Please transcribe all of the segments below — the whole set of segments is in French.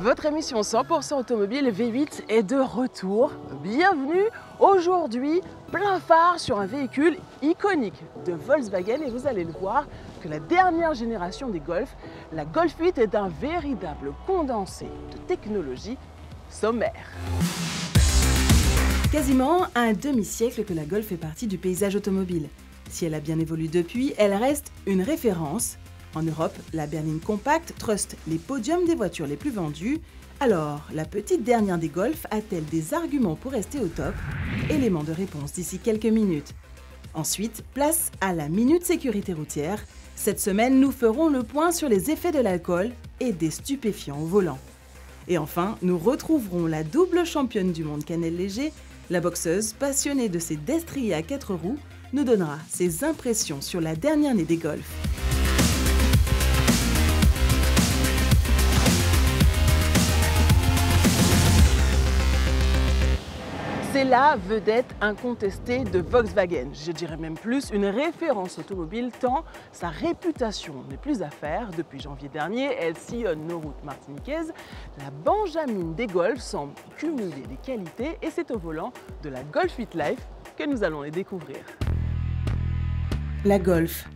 Votre émission 100% automobile V8 est de retour. Bienvenue aujourd'hui, plein phare sur un véhicule iconique de Volkswagen et vous allez le voir que la dernière génération des Golf, la Golf 8 est un véritable condensé de technologie sommaire. Quasiment un demi-siècle que la Golf fait partie du paysage automobile. Si elle a bien évolué depuis, elle reste une référence. En Europe, la berline compacte truste les podiums des voitures les plus vendues. Alors, la petite dernière des Golf a-t-elle des arguments pour rester au top? Élément de réponse d'ici quelques minutes. Ensuite, place à la Minute Sécurité routière. Cette semaine, nous ferons le point sur les effets de l'alcool et des stupéfiants au volant. Et enfin, nous retrouverons la double championne du monde Canelle Léger. La boxeuse, passionnée de ses destriers à 4 roues, nous donnera ses impressions sur la dernière année des Golf. C'est la vedette incontestée de Volkswagen, je dirais même plus une référence automobile tant sa réputation n'est plus à faire. Depuis janvier dernier, elle sillonne nos routes martiniquaises. La Benjamine des Golf semble cumuler les qualités et c'est au volant de la Golf 8 Life que nous allons les découvrir. La Golf,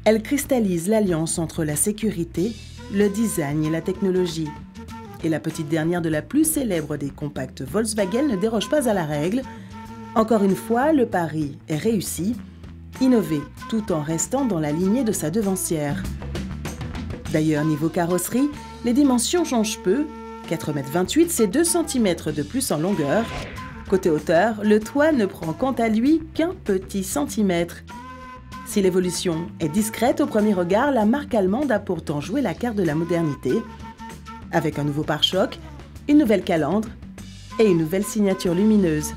elle cristallise l'alliance entre la sécurité, le design et la technologie. Et la petite dernière de la plus célèbre des compacts Volkswagen ne déroge pas à la règle. Encore une fois, le pari est réussi, innover tout en restant dans la lignée de sa devancière. D'ailleurs, niveau carrosserie, les dimensions changent peu. 4,28 m, c'est 2 cm de plus en longueur. Côté hauteur, le toit ne prend quant à lui qu'un petit centimètre. Si l'évolution est discrète au premier regard, la marque allemande a pourtant joué la carte de la modernité. Avec un nouveau pare-choc, une nouvelle calandre et une nouvelle signature lumineuse.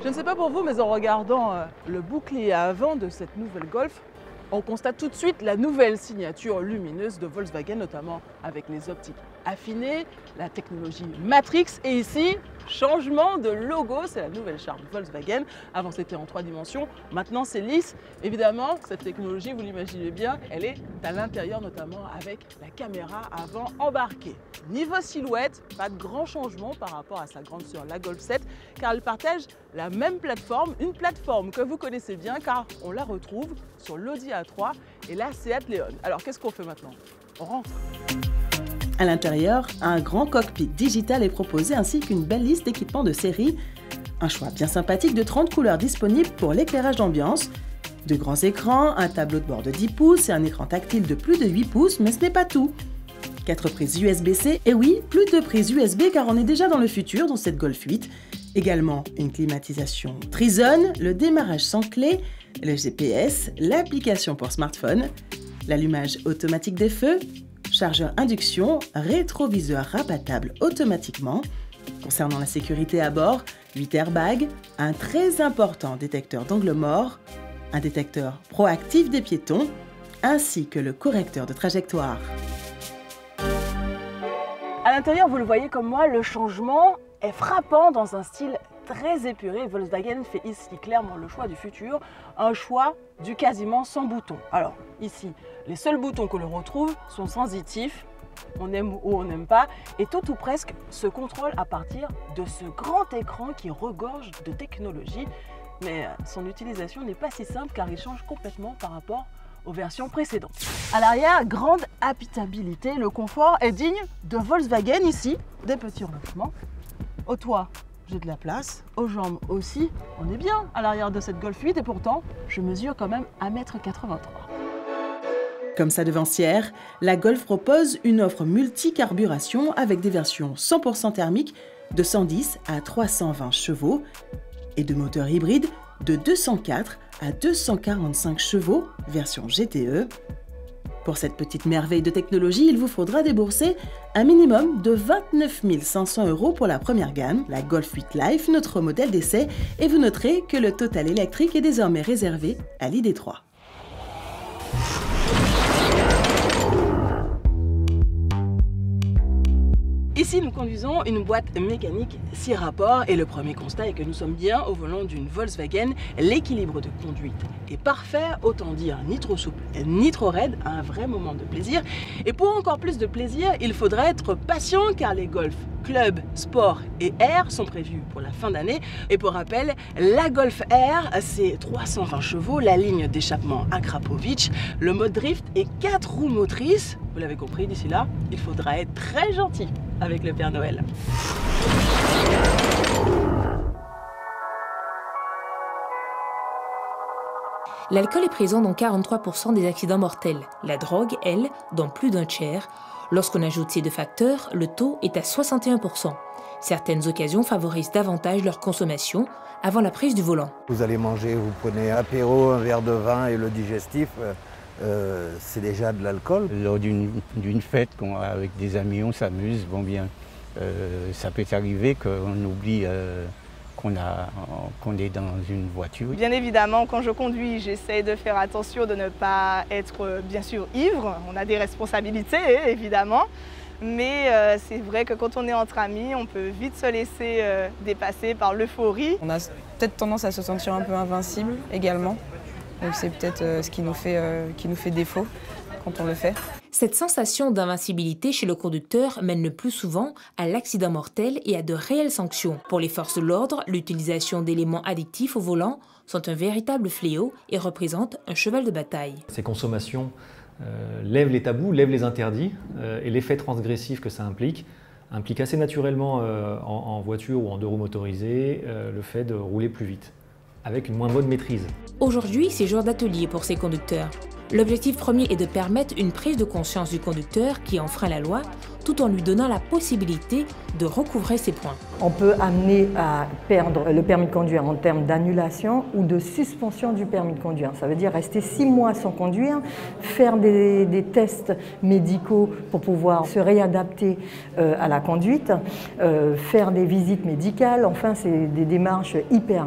Je ne sais pas pour vous, mais en regardant le bouclier à avant de cette nouvelle Golf, on constate tout de suite la nouvelle signature lumineuse de Volkswagen, notamment avec les optiques affinées, la technologie Matrix et ici, changement de logo, c'est la nouvelle charme Volkswagen. Avant c'était en 3 dimensions, maintenant c'est lisse. Évidemment, cette technologie, vous l'imaginez bien, elle est à l'intérieur notamment avec la caméra avant embarquée. Niveau silhouette, pas de grand changement par rapport à sa grande sœur, la Golf 7, car elle partage la même plateforme, une plateforme que vous connaissez bien car on la retrouve sur l'Audi A3 et la Seat Leon. Alors qu'est-ce qu'on fait maintenant? On rentre. À l'intérieur, un grand cockpit digital est proposé ainsi qu'une belle liste d'équipements de série. Un choix bien sympathique de 30 couleurs disponibles pour l'éclairage d'ambiance. De grands écrans, un tableau de bord de 10 pouces et un écran tactile de plus de 8 pouces, mais ce n'est pas tout. 4 prises USB-C, et oui, plus de prises USB car on est déjà dans le futur dans cette Golf 8. Également une climatisation Trizone, le démarrage sans clé, le GPS, l'application pour smartphone, l'allumage automatique des feux, chargeur induction, rétroviseur rabattable automatiquement. Concernant la sécurité à bord, 8 airbags, un très important détecteur d'angle mort, un détecteur proactif des piétons, ainsi que le correcteur de trajectoire. À l'intérieur, vous le voyez comme moi, le changement est frappant dans un style très épuré. Volkswagen fait ici clairement le choix du futur, un choix du quasiment sans bouton. Alors ici, les seuls boutons que l'on retrouve sont sensitifs, on aime ou on n'aime pas, et tout ou presque se contrôle à partir de ce grand écran qui regorge de technologie. Mais son utilisation n'est pas si simple car il change complètement par rapport aux versions précédentes. À l'arrière, grande habitabilité, le confort est digne de Volkswagen ici, des petits rangements. Au toit, j'ai de la place, aux jambes aussi, on est bien à l'arrière de cette Golf 8 et pourtant, je mesure quand même 1,83 m. Comme sa devancière, la Golf propose une offre multi-carburation avec des versions 100% thermiques de 110 à 320 chevaux et de moteurs hybrides de 204 à 245 chevaux, version GTE. Pour cette petite merveille de technologie, il vous faudra débourser un minimum de 29 500 € pour la première gamme, la Golf 8 Life, notre modèle d'essai, et vous noterez que le total électrique est désormais réservé à l'ID3. Ici, nous conduisons une boîte mécanique 6 rapports et le premier constat est que nous sommes bien au volant d'une Volkswagen. L'équilibre de conduite est parfait, autant dire ni trop souple ni trop raide, un vrai moment de plaisir. Et pour encore plus de plaisir, il faudra être patient car les Golf Club, Sport et R sont prévus pour la fin d'année. Et pour rappel, la Golf R, c'est 320 chevaux, la ligne d'échappement Akrapovic, le mode drift et 4 roues motrices. Vous l'avez compris, d'ici là, il faudra être très gentil avec le Père Noël. L'alcool est présent dans 43% des accidents mortels. La drogue, elle, dans plus d'un tiers. Lorsqu'on ajoute ces deux facteurs, le taux est à 61%. Certaines occasions favorisent davantage leur consommation avant la prise du volant. Vous allez manger, vous prenez un apéro, un verre de vin et le digestif, c'est déjà de l'alcool. Lors d'une fête, avec des amis, on s'amuse, bon bien, ça peut arriver qu'on oublie qu'on est dans une voiture. Bien évidemment, quand je conduis, j'essaie de faire attention de ne pas être bien sûr ivre. On a des responsabilités, évidemment. Mais c'est vrai que quand on est entre amis, on peut vite se laisser dépasser par l'euphorie. On a peut-être tendance à se sentir un peu invincible également. Donc c'est peut-être ce qui nous fait défaut quand on le fait. Cette sensation d'invincibilité chez le conducteur mène le plus souvent à l'accident mortel et à de réelles sanctions. Pour les forces de l'ordre, l'utilisation d'éléments addictifs au volant sont un véritable fléau et représentent un cheval de bataille. Ces consommations lèvent les tabous, lèvent les interdits et l'effet transgressif que ça implique assez naturellement en voiture ou en deux roues motorisées le fait de rouler plus vite, avec une moins bonne maîtrise. Aujourd'hui, c'est jour d'atelier pour ces conducteurs. L'objectif premier est de permettre une prise de conscience du conducteur qui enfreint la loi, tout en lui donnant la possibilité de recouvrer ses points. On peut amener à perdre le permis de conduire en termes d'annulation ou de suspension du permis de conduire. Ça veut dire rester 6 mois sans conduire, faire des tests médicaux pour pouvoir se réadapter à la conduite, faire des visites médicales. Enfin, c'est des démarches hyper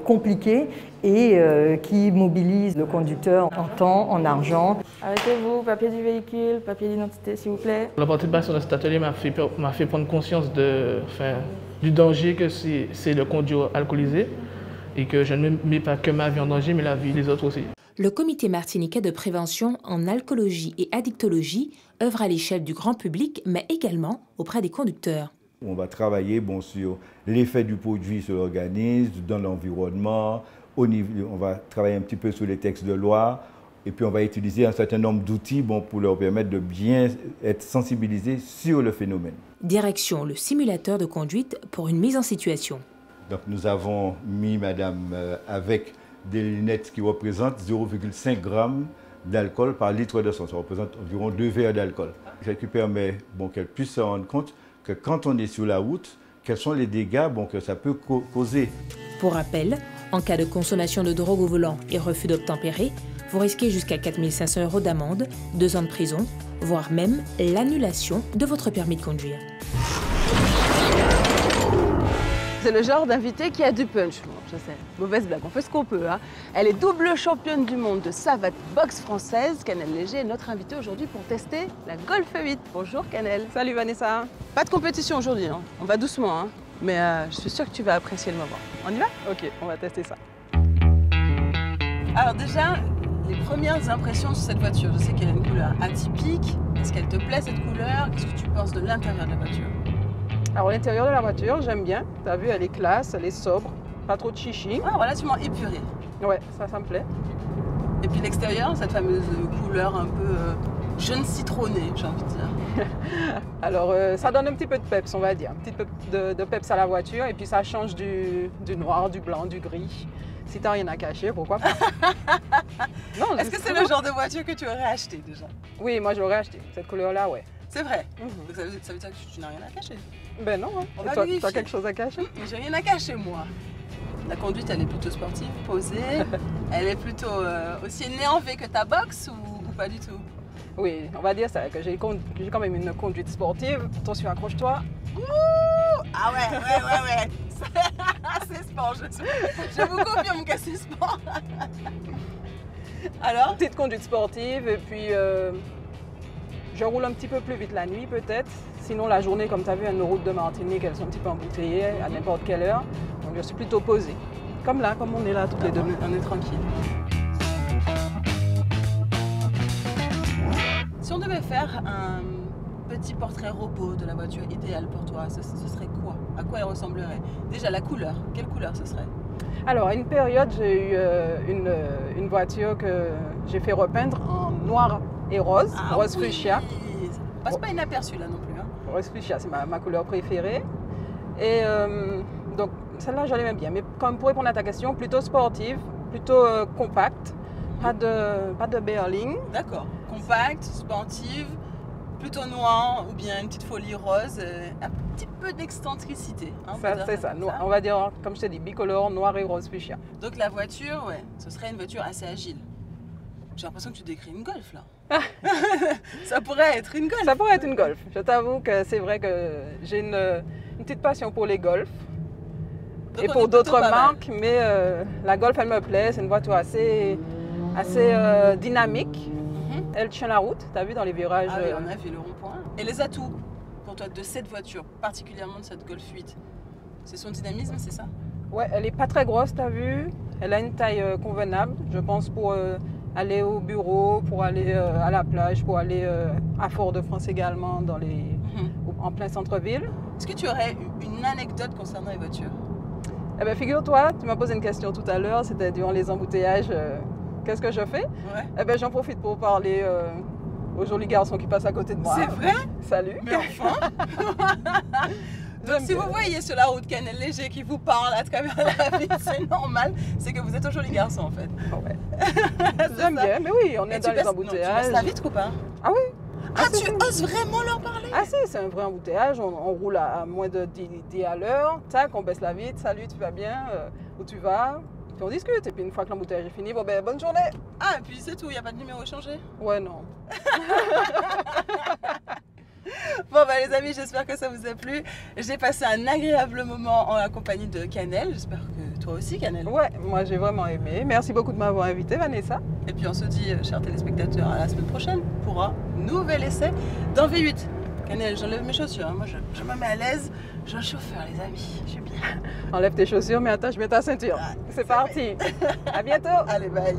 compliquées et qui mobilisent le conducteur en temps, en argent. Arrêtez-vous, papier du véhicule, papier d'identité s'il vous plaît. La participation dans cet atelier m'a fait prendre conscience du danger que c'est de conduire alcoolisé et que je ne mets pas que ma vie en danger mais la vie des autres aussi. Le comité martiniquais de prévention en alcoolologie et addictologie œuvre à l'échelle du grand public mais également auprès des conducteurs. On va travailler sur l'effet du produit sur l'organisme, dans l'environnement. On va travailler un petit peu sur les textes de loi et puis on va utiliser un certain nombre d'outils pour leur permettre de bien être sensibilisés sur le phénomène. Direction le simulateur de conduite pour une mise en situation. Donc nous avons mis madame avec des lunettes qui représentent 0,5 g d'alcool par litre de sang. Ça représente environ 2 verres d'alcool. Ce qui permet qu'elle puisse se rendre compte que quand on est sur la route, quels sont les dégâts que ça peut causer. Pour rappel, en cas de consommation de drogue au volant et refus d'obtempérer, vous risquez jusqu'à 4 500 € d'amende, 2 ans de prison, voire même l'annulation de votre permis de conduire. C'est le genre d'invité qui a du punch. Bon, je sais, mauvaise blague, on fait ce qu'on peut. Hein. Elle est double championne du monde de savate boxe française. Cannelle Léger est notre invitée aujourd'hui pour tester la Golf 8. Bonjour Cannelle. Salut Vanessa. Pas de compétition aujourd'hui, hein. On va doucement, hein. Mais je suis sûre que tu vas apprécier le moment. On y va? Ok, on va tester ça. Alors déjà, les premières impressions sur cette voiture. Je sais qu'elle a une couleur atypique. Est-ce qu'elle te plaît cette couleur? Qu'est-ce que tu penses de l'intérieur de la voiture? Alors l'intérieur de la voiture, j'aime bien. T'as vu, elle est classe, elle est sobre, pas trop de chichi. Ah, relativement épurée. Ouais, ça me plaît. Et puis l'extérieur, cette fameuse couleur un peu jaune citronné, j'ai envie de dire. Alors ça donne un petit peu de peps, on va dire. Un petit peu de peps à la voiture et puis ça change du noir, du blanc, du gris. Si t'as rien à cacher, pourquoi pas? Est-ce que c'est le genre de voiture que tu aurais acheté déjà? Oui, moi je l'aurais acheté. Cette couleur-là, ouais. C'est vrai. Donc ça veut dire que tu n'as rien à cacher? Ben non, hein. Et toi, tu as quelque chose à cacher? J'ai rien à cacher, moi. La conduite, elle est plutôt sportive, posée. Elle est plutôt aussi énervée que ta boxe ou pas du tout? Oui, on va dire ça, que j'ai quand même une conduite sportive. Attention, accroche-toi. Ouh! Ah ouais. C'est sport, je vous confirme que c'est sport. Alors? Petite conduite sportive et puis Je roule un petit peu plus vite la nuit peut-être. Sinon la journée, comme tu as vu, nos routes de Martinique, elles sont un petit peu embouteillées à n'importe quelle heure. Donc je suis plutôt posée. Comme là, comme on est là toutes les deux, on est tranquille. Si on devait faire un petit portrait robot de la voiture idéale pour toi, ce serait quoi? À quoi elle ressemblerait? Déjà la couleur, quelle couleur ce serait? Alors à une période, j'ai eu une voiture que j'ai fait repeindre en noir et rose, rose fuchsia. Ça passe pas inaperçu là non plus. Hein. Rose fuchsia, c'est ma couleur préférée. Et donc celle-là, je l'aimais bien. Mais comme pour répondre à ta question, plutôt sportive, plutôt compacte, pas de berline. D'accord. Compacte, sportive, plutôt noire ou bien une petite folie rose, un petit peu d'excentricité. Hein, c'est ça. On va dire, comme je t'ai dit, bicolore, noir et rose fuchsia. Donc la voiture, ouais, ce serait une voiture assez agile. J'ai l'impression que tu décris une Golf là. Ça pourrait être une Golf. Ça pourrait être une Golf. Je t'avoue que c'est vrai que j'ai une petite passion pour les Golf. Donc et pour d'autres marques, mais la Golf, elle me plaît. C'est une voiture assez dynamique. Elle tient la route, tu as vu dans les virages. Ah oui, on a vu le rond-point. Et les atouts pour toi de cette voiture, particulièrement de cette Golf 8, c'est son dynamisme, c'est ça? Ouais, elle n'est pas très grosse, tu as vu. Elle a une taille convenable, je pense, pour aller au bureau, pour aller à la plage, pour aller à Fort-de-France également, en plein centre-ville. Est-ce que tu aurais une anecdote concernant les voitures? Eh bien, figure-toi, tu m'as posé une question tout à l'heure, c'était durant les embouteillages. Qu'est-ce que je fais? Ouais. Eh ben, j'en profite pour parler aux jolis garçons qui passent à côté de moi. C'est vrai? Salut. Mais enfin. Donc si vous voyez sur la route Canel Léger qui vous parle à travers la vie, c'est normal, c'est que vous êtes un joli garçon en fait. Ouais. J'aime bien, mais oui, on est dans les embouteillages. Non, tu passes la vitre ou pas? Ah oui. Ah, tu oses vraiment leur parler? Ah si, c'est un vrai embouteillage, on roule à moins de 10 à l'heure, tac, on baisse la vitre, salut, tu vas bien, où tu vas? Puis on discute, et puis une fois que l'embouteillage est fini, bon ben bonne journée. Ah, et puis c'est tout, il n'y a pas de numéro échangé? Ouais, non. Bon bah les amis, j'espère que ça vous a plu. J'ai passé un agréable moment en la compagnie de Canel. J'espère que toi aussi, Canel. Ouais, moi j'ai vraiment aimé. Merci beaucoup de m'avoir invité, Vanessa. Et puis on se dit, chers téléspectateurs, à la semaine prochaine pour un nouvel essai dans V8. Canel, j'enlève mes chaussures. Hein. Moi, je me mets à l'aise. Je suis un chauffeur, les amis. Je suis bien. Enlève tes chaussures, mais attache bien ta ceinture. Ah, c'est parti. À bientôt. Allez, bye.